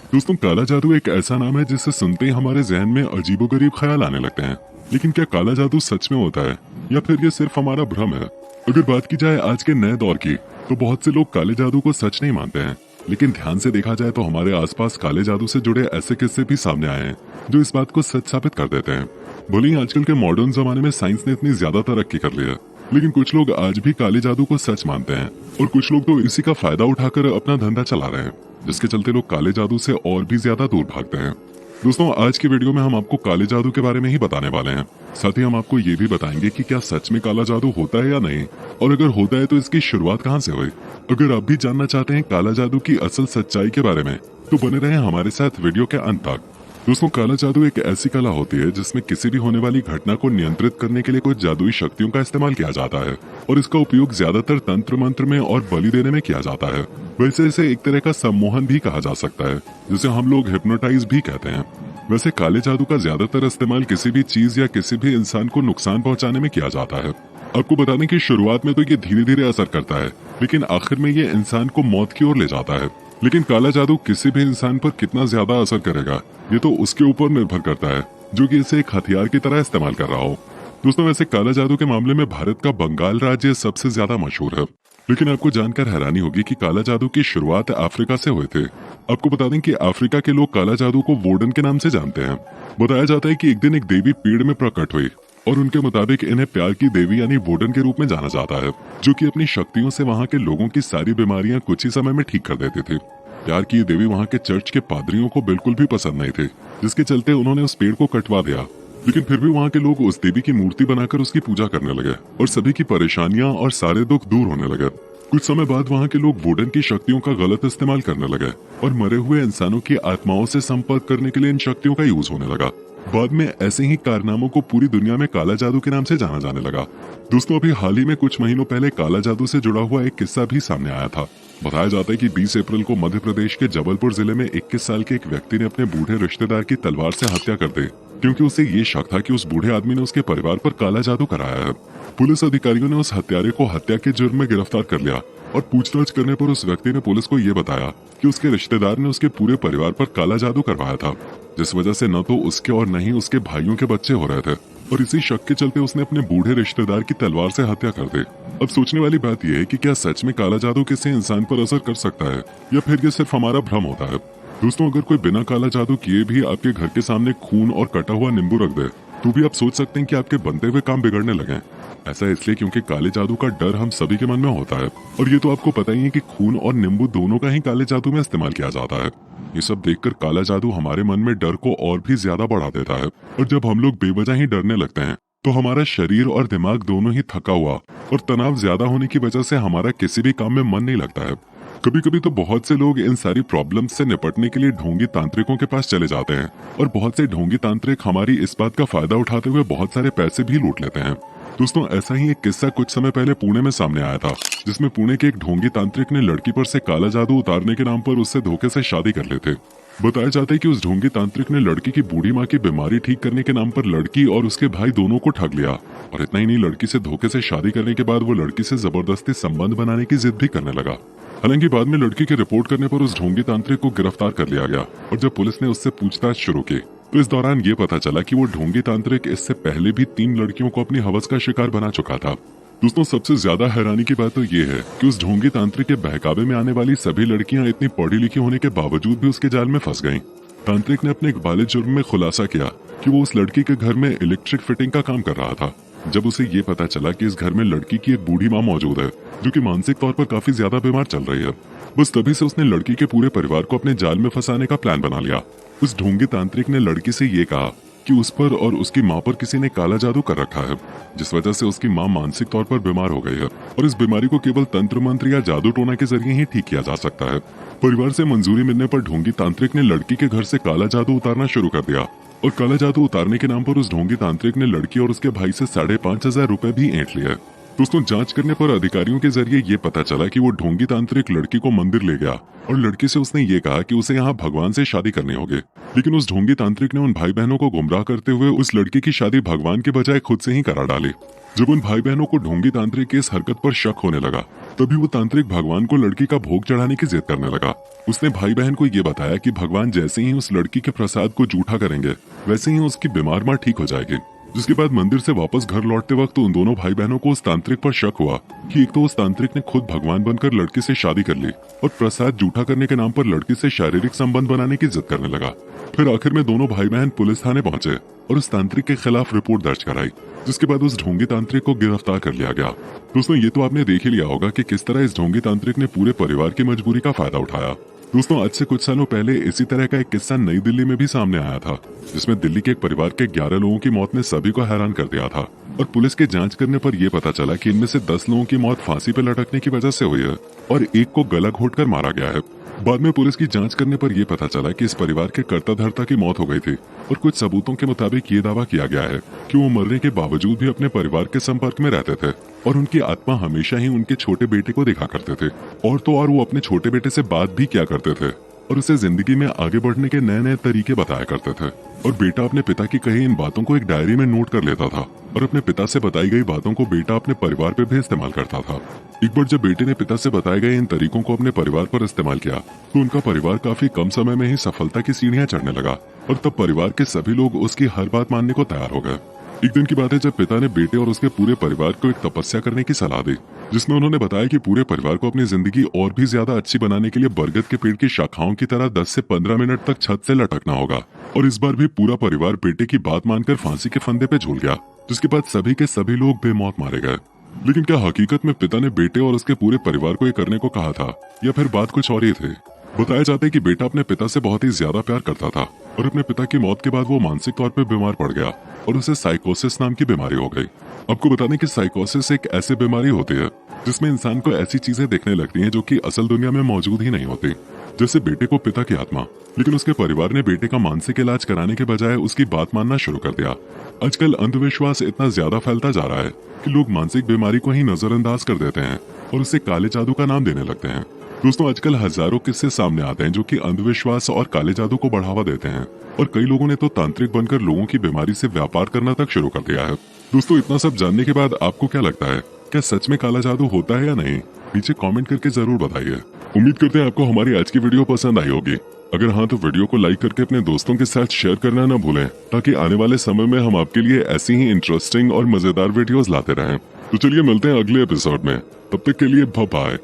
दोस्तों, काला जादू एक ऐसा नाम है जिसे सुनते ही हमारे जहन में अजीबोगरीब ख्याल आने लगते हैं। लेकिन क्या काला जादू सच में होता है या फिर ये सिर्फ हमारा भ्रम है? अगर बात की जाए आज के नए दौर की, तो बहुत से लोग काले जादू को सच नहीं मानते हैं। लेकिन ध्यान से देखा जाए तो हमारे आसपास काले जादू से जुड़े ऐसे किस्से भी सामने आए हैं जो इस बात को सच साबित कर देते हैं। भले ही आजकल के मॉडर्न जमाने में साइंस ने इतनी ज्यादा तरक्की कर ली है, लेकिन कुछ लोग आज भी काले जादू को सच मानते हैं और कुछ लोग तो इसी का फायदा उठाकर अपना धंधा चला रहे हैं, जिसके चलते लोग काले जादू से और भी ज्यादा दूर भागते हैं। दोस्तों, आज की वीडियो में हम आपको काले जादू के बारे में ही बताने वाले हैं। साथ ही हम आपको ये भी बताएंगे कि क्या सच में काला जादू होता है या नहीं, और अगर होता है तो इसकी शुरुआत कहाँ से हुई। अगर आप भी जानना चाहते हैं काला जादू की असल सच्चाई के बारे में, तो बने रहें हमारे साथ वीडियो के अंत तक। दोस्तों, काला जादू एक ऐसी कला होती है जिसमें किसी भी होने वाली घटना को नियंत्रित करने के लिए कुछ जादुई शक्तियों का इस्तेमाल किया जाता है, और इसका उपयोग ज्यादातर तंत्र मंत्र में और बलि देने में किया जाता है। वैसे इसे एक तरह का सम्मोहन भी कहा जा सकता है, जिसे हम लोग हिप्नोटाइज भी कहते हैं। वैसे काले जादू का ज्यादातर इस्तेमाल किसी भी चीज या किसी भी इंसान को नुकसान पहुंचाने में किया जाता है। आपको बताने की शुरुआत में तो ये धीरे धीरे असर करता है, लेकिन आखिर में ये इंसान को मौत की ओर ले जाता है। लेकिन काला जादू किसी भी इंसान पर कितना ज्यादा असर करेगा, ये तो उसके ऊपर निर्भर करता है, जो कि इसे एक हथियार की तरह इस्तेमाल कर रहा हो। दोस्तों, वैसे काला जादू के मामले में भारत का बंगाल राज्य सबसे ज्यादा मशहूर है। लेकिन आपको जानकर हैरानी होगी कि काला जादू की शुरुआत अफ्रीका से हुए थे। आपको बता दें कि अफ्रीका के लोग काला जादू को वोडन के नाम से जानते हैं। बताया जाता है कि एक दिन एक देवी पेड़ में प्रकट हुई, और उनके मुताबिक इन्हें प्यार की देवी यानी वोडन के रूप में जाना जाता है, जो कि अपनी शक्तियों से वहाँ के लोगों की सारी बीमारियां कुछ ही समय में ठीक कर देती थी। प्यार की देवी वहाँ के चर्च के पादरियों को बिल्कुल भी पसंद नहीं थे, जिसके चलते उन्होंने उस पेड़ को कटवा दिया। लेकिन फिर भी वहाँ के लोग उस देवी की मूर्ति बनाकर उसकी पूजा करने लगे, और सभी की परेशानियां और सारे दुख दूर होने लगे। कुछ समय बाद वहाँ के लोग वुडन की शक्तियों का गलत इस्तेमाल करने लगे, और मरे हुए इंसानों की आत्माओं से संपर्क करने के लिए इन शक्तियों का यूज होने लगा। बाद में ऐसे ही कारनामों को पूरी दुनिया में काला जादू के नाम से जाना जाने लगा। दोस्तों, अभी हाल ही में कुछ महीनों पहले काला जादू से जुड़ा हुआ एक किस्सा भी सामने आया था। बताया जाता है कि 20 अप्रैल को मध्य प्रदेश के जबलपुर जिले में 21 साल के एक व्यक्ति ने अपने बूढ़े रिश्तेदार की तलवार से हत्या कर दी, क्योंकि उसे ये शक था कि उस बूढ़े आदमी ने उसके परिवार पर काला जादू कराया है। पुलिस अधिकारियों ने उस हत्यारे को हत्या के जुर्म में गिरफ्तार कर लिया, और पूछताछ करने पर उस व्यक्ति ने पुलिस को ये बताया कि उसके रिश्तेदार ने उसके पूरे परिवार पर काला जादू करवाया था, जिस वजह से न तो उसके और न ही उसके भाइयों के बच्चे हो रहे थे, और इसी शक के चलते उसने अपने बूढ़े रिश्तेदार की तलवार से हत्या कर दी। अब सोचने वाली बात यह है कि क्या सच में काला जादू किसी इंसान पर असर कर सकता है, या फिर ये सिर्फ हमारा भ्रम होता है। दोस्तों, अगर कोई बिना काला जादू किए भी आपके घर के सामने खून और कटा हुआ नींबू रख दे, तो भी आप सोच सकते हैं कि आपके बनते हुए काम बिगड़ने लगे। ऐसा इसलिए क्योंकि काले जादू का डर हम सभी के मन में होता है, और ये तो आपको पता ही है कि खून और नींबू दोनों का ही काले जादू में इस्तेमाल किया जाता है। ये सब देखकर काला जादू हमारे मन में डर को और भी ज्यादा बढ़ा देता है, और जब हम लोग बेवजह ही डरने लगते हैं, तो हमारा शरीर और दिमाग दोनों ही थका हुआ, और तनाव ज्यादा होने की वजह से हमारा किसी भी काम में मन नहीं लगता है। कभी कभी तो बहुत से लोग इन सारी प्रॉब्लम्स से निपटने के लिए ढोंगी तांत्रिकों के पास चले जाते हैं, और बहुत से ढोंगी तांत्रिक हमारी इस बात का फायदा उठाते हुए बहुत सारे पैसे भी लूट लेते हैं। दोस्तों, ऐसा ही एक किस्सा कुछ समय पहले पुणे में सामने आया था, जिसमें पुणे के एक ढोंगी तांत्रिक ने लड़की पर से काला जादू उतारने के नाम पर उससे धोखे से शादी कर ली थी। बताया जाता है कि उस ढोंगी तांत्रिक ने लड़की की बूढ़ी माँ की बीमारी ठीक करने के नाम पर लड़की और उसके भाई दोनों को ठग लिया, और इतना ही नहीं, लड़की से धोखे से शादी करने के बाद वो लड़की से जबरदस्ती संबंध बनाने की जिद भी करने लगा। हालांकि बाद में लड़की की रिपोर्ट करने पर उस ढोंगी तांत्रिक को गिरफ्तार कर लिया गया, और जब पुलिस ने उससे पूछताछ शुरू की, तो इस दौरान ये पता चला कि वो ढोंगी तांत्रिक इससे पहले भी 3 लड़कियों को अपनी हवस का शिकार बना चुका था। दोस्तों, सबसे ज्यादा हैरानी की बात तो ये है कि उस ढोंगी तांत्रिक के बहकावे में आने वाली सभी लड़कियां इतनी पढ़ी लिखी होने के बावजूद भी उसके जाल में फंस गईं। तांत्रिक ने अपने एक बालिग जुर्म में खुलासा किया कि वो उस लड़की के घर में इलेक्ट्रिक फिटिंग का काम कर रहा था। जब उसे ये पता चला कि इस घर में लड़की की एक बूढ़ी माँ मौजूद है, जो कि मानसिक तौर पर काफी ज्यादा बीमार चल रही है, बस तभी से उसने लड़की के पूरे परिवार को अपने जाल में फंसाने का प्लान बना लिया। उस ढोंगी तांत्रिक ने लड़की से ये कहा कि उस पर और उसकी माँ पर किसी ने काला जादू कर रखा है, जिस वजह से उसकी माँ मानसिक तौर पर बीमार हो गई है, और इस बीमारी को केवल तंत्र मंत्र या जादू टोना के जरिए ही ठीक किया जा सकता है। परिवार से मंजूरी मिलने पर ढोंगी तांत्रिक ने लड़की के घर से काला जादू उतारना शुरू कर दिया, और काला जादू उतारने के नाम पर उस ढोंगी तांत्रिक ने लड़की और उसके भाई से 5,500 रुपए भी ऐंठ लिए। दोस्तों जांच करने पर अधिकारियों के जरिए ये पता चला कि वो ढोंगी तांत्रिक लड़की को मंदिर ले गया और लड़की से उसने ये कहा कि उसे यहाँ भगवान से शादी करनी होगी। लेकिन उस ढोंगी तांत्रिक ने उन भाई बहनों को गुमराह करते हुए उस लड़की की शादी भगवान के बजाय खुद से ही करा डाली। जब उन भाई बहनों को ढोंगी तांत्रिक की इस हरकत पर शक होने लगा, तभी वो तांत्रिक भगवान को लड़की का भोग चढ़ाने की जिद करने लगा। उसने भाई बहन को ये बताया कि भगवान जैसे ही उस लड़की के प्रसाद को जूठा करेंगे, वैसे ही उसकी बीमार माँ ठीक हो जाएगी। जिसके बाद मंदिर से वापस घर लौटते वक्त उन दोनों भाई बहनों को उस तांत्रिक पर शक हुआ कि एक तो उस तांत्रिक ने खुद भगवान बनकर लड़की से शादी कर ली और प्रसाद जूठा करने के नाम पर लड़की से शारीरिक संबंध बनाने की जिद करने लगा। फिर आखिर में दोनों भाई बहन पुलिस थाने पहुंचे और उस तांत्रिक के खिलाफ रिपोर्ट दर्ज कराई, जिसके बाद उस ढोंगी तांत्रिक को गिरफ्तार कर लिया गया। दोस्तों ये तो आपने देख ही लिया होगा कि किस तरह इस ढोंगी तांत्रिक ने पूरे परिवार की मजबूरी का फायदा उठाया। दोस्तों आज से कुछ सालों पहले इसी तरह का एक किस्सा नई दिल्ली में भी सामने आया था, जिसमें दिल्ली के एक परिवार के 11 लोगों की मौत ने सभी को हैरान कर दिया था और पुलिस के जांच करने पर यह पता चला कि इनमें से 10 लोगों की मौत फांसी पर लटकने की वजह से हुई है और एक को गला घोटकर मारा गया है। बाद में पुलिस की जांच करने पर यह पता चला कि इस परिवार के कर्ता धर्ता की मौत हो गई थी और कुछ सबूतों के मुताबिक ये दावा किया गया है कि वो मरने के बावजूद भी अपने परिवार के संपर्क में रहते थे और उनकी आत्मा हमेशा ही उनके छोटे बेटे को देखा करते थे। और तो और वो अपने छोटे बेटे से बात भी किया करते थे और उसे जिंदगी में आगे बढ़ने के नए नए तरीके बताया करते थे। और बेटा अपने पिता की कही इन बातों को एक डायरी में नोट कर लेता था और अपने पिता से बताई गई बातों को बेटा अपने परिवार पे भी इस्तेमाल करता था। एक बार जब बेटे ने पिता से बताए गए इन तरीकों को अपने परिवार पर इस्तेमाल किया तो उनका परिवार काफी कम समय में ही सफलता की सीढ़ियां चढ़ने लगा और तब परिवार के सभी लोग उसकी हर बात मानने को तैयार हो गए। एक दिन की बात है जब पिता ने बेटे और उसके पूरे परिवार को एक तपस्या करने की सलाह दी, जिसमें उन्होंने बताया कि पूरे परिवार को अपनी जिंदगी और भी ज्यादा अच्छी बनाने के लिए बरगद के पेड़ की शाखाओं की तरह 10 से 15 मिनट तक छत से लटकना होगा। और इस बार भी पूरा परिवार बेटे की बात मानकर फांसी के फंदे पे झूल गया, जिसके बाद सभी के सभी लोग बेमौत मारे गए। लेकिन क्या हकीकत में पिता ने बेटे और उसके पूरे परिवार को ये करने को कहा था या फिर बात कुछ और ही थी? बताया जाता है कि बेटा अपने पिता से बहुत ही ज्यादा प्यार करता था और अपने पिता की मौत के बाद वो मानसिक तौर पर बीमार पड़ गया और उसे साइकोसिस नाम की बीमारी हो गई। आपको बताने की साइकोसिस एक ऐसी बीमारी होती है जिसमें इंसान को ऐसी चीजें देखने लगती हैं जो कि असल दुनिया में मौजूद ही नहीं होती, जैसे बेटे को पिता की आत्मा। लेकिन उसके परिवार ने बेटे का मानसिक इलाज कराने के बजाय उसकी बात मानना शुरू कर दिया। आजकल अंधविश्वास इतना ज्यादा फैलता जा रहा है कि लोग मानसिक बीमारी को ही नजरअंदाज कर देते हैं और उसे काले जादू का नाम देने लगते हैं। दोस्तों आजकल हजारों किस्से सामने आते हैं जो कि अंधविश्वास और काले जादू को बढ़ावा देते हैं और कई लोगों ने तो तांत्रिक बनकर लोगों की बीमारी से व्यापार करना तक शुरू कर दिया है। दोस्तों इतना सब जानने के बाद आपको क्या लगता है, क्या सच में काला जादू होता है या नहीं? नीचे कमेंट करके जरूर बताइए। उम्मीद करते हैं आपको हमारी आज की वीडियो पसंद आई होगी। अगर हाँ तो वीडियो को लाइक करके अपने दोस्तों के साथ शेयर करना न भूलें, ताकि आने वाले समय में हम आपके लिए ऐसी ही इंटरेस्टिंग और मजेदार वीडियोस लाते रहें। तो चलिए मिलते हैं अगले एपिसोड में, तब तक के लिए बाय बाय।